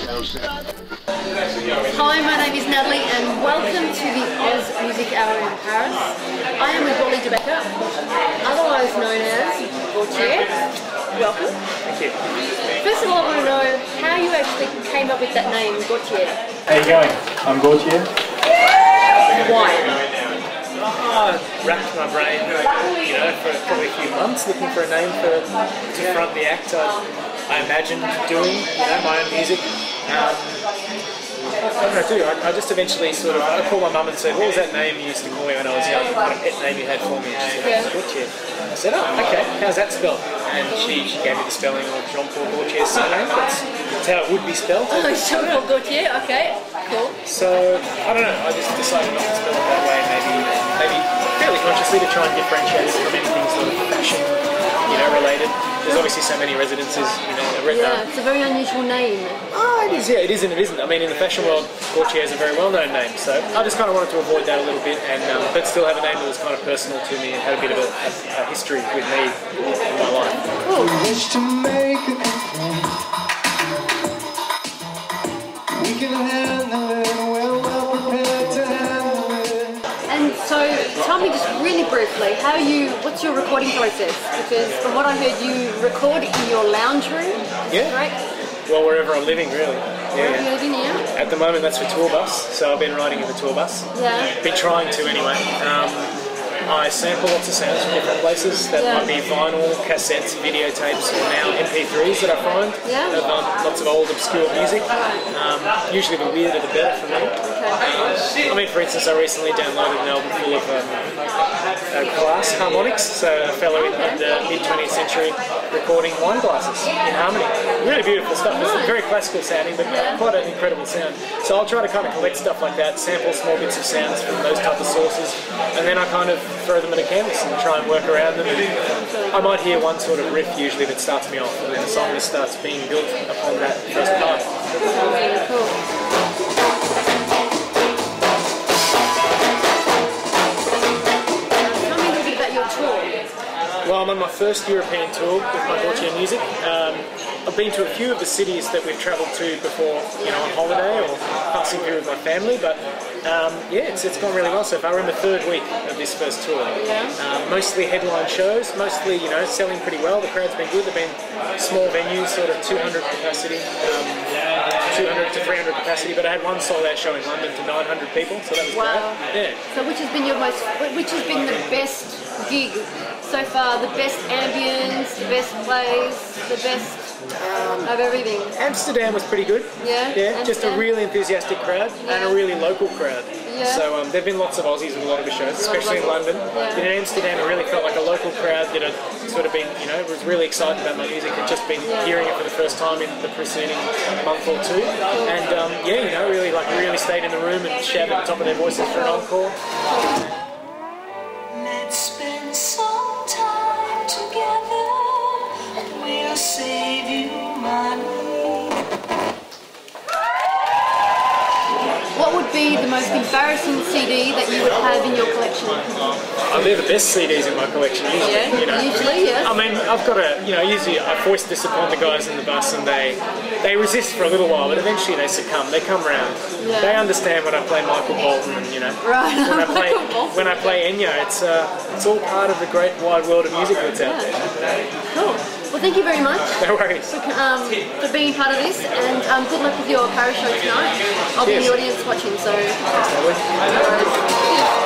Hi, my name is Natalie and welcome to the Oz Music Hour in Paris. I am with Gotye, otherwise known as Gotye. Welcome. Thank you. First of all, I want to know how you actually came up with that name, Gotye. How you going? I'm Gotye. Why? I racked my brain, you know, for probably a few months looking for a name to front the act. I imagined doing, you know, my own music. What did I do? I just eventually I called my mum and said, what was that name you used to call me when I was young? What pet name you had for me? And she said, Gotye. I said, oh, okay, how's that spelled? And she gave me the spelling of Jean-Paul Gaultier's surname. That's how it would be spelled. Jean-Paul Gaultier, okay, cool. So, I don't know, I just decided not to spell it that way, maybe fairly consciously to try and differentiate it from anything sort of fashion, you know, related. There's obviously so many residences, you know. Yeah, it's a very unusual name. Oh, it is, yeah, it is and it isn't. I mean, in the fashion world, Gotye is a very well-known name, so I just kind of wanted to avoid that a little bit, and but still have a name that was kind of personal to me and had a bit of a history with me in my life. Cool. And so, tell me just really briefly, what's your recording process? Because from what I heard, you record in your lounge room, yeah. Right? Well, wherever I'm living, really. Wherever you're living, yeah? At the moment, that's for tour bus, so I've been riding in the tour bus. Yeah. Been trying to anyway. I sample lots of sounds from different places. That might be vinyl, cassettes, videotapes, or now MP3s that I find. Yeah. Lots of old obscure music. Usually the weirder the better for me. Okay. I mean, for instance, I recently downloaded an album full of glass harmonics. So a fellow in the mid-20th century recording wine glasses in harmony. Really beautiful stuff. It's very classical sounding, but quite an incredible sound. So I'll try to kind of collect stuff like that, sample small bits of sounds from those type of sources, and then I kind of throw them in a canvas and try and work around them. And I might hear one sort of riff usually that starts me off, and then the song just starts being built upon that first part. Really cool. Tell me a little bit about your tour. Well, I'm on my first European tour with my Gotye music. I've been to a few of the cities that we've travelled to before, you know, on holiday or passing through with my family, but yeah, it's gone really well so far. We're in the third week of this first tour. Mostly headline shows, mostly, you know, selling pretty well. The crowd's been good. They've been small venues, sort of 200 capacity, 200 to 300 capacity, but I had one sold out show in London to 900 people, so that was great. Yeah. So which has been the best gig so far? The best ambience, the best place, the best of everything? Amsterdam was pretty good. Yeah? Yeah, just a really enthusiastic crowd and a really local crowd. Yeah. So there have been lots of Aussies at a lot of the shows, especially in London. Yeah. In Amsterdam, it really felt like a local crowd that had sort of been, you know, was really excited about my music and just been hearing it for the first time in the preceding month or two. And yeah, you know, really stayed in the room and shouted at the top of their voices for an encore. Let's spend some time together. We'll save you money. What would be the most embarrassing CD that you would have in your collection? Oh, they're the best CDs in my collection usually. Yeah, you know. usually, yes. I mean, I've got to, you know, usually I foist this upon the guys in the bus and they resist for a little while, but eventually they succumb. They come round. Yeah. They understand when I play Michael Bolton and, you know, right. when I play Enya, it's all part of the great wide world of music that's out there. Cool. Well, thank you very much. No worries. For being part of this, and good luck with your Paris show tonight. I'll be in the audience watching, so. Thanks, Natalie. No worries. Cheers.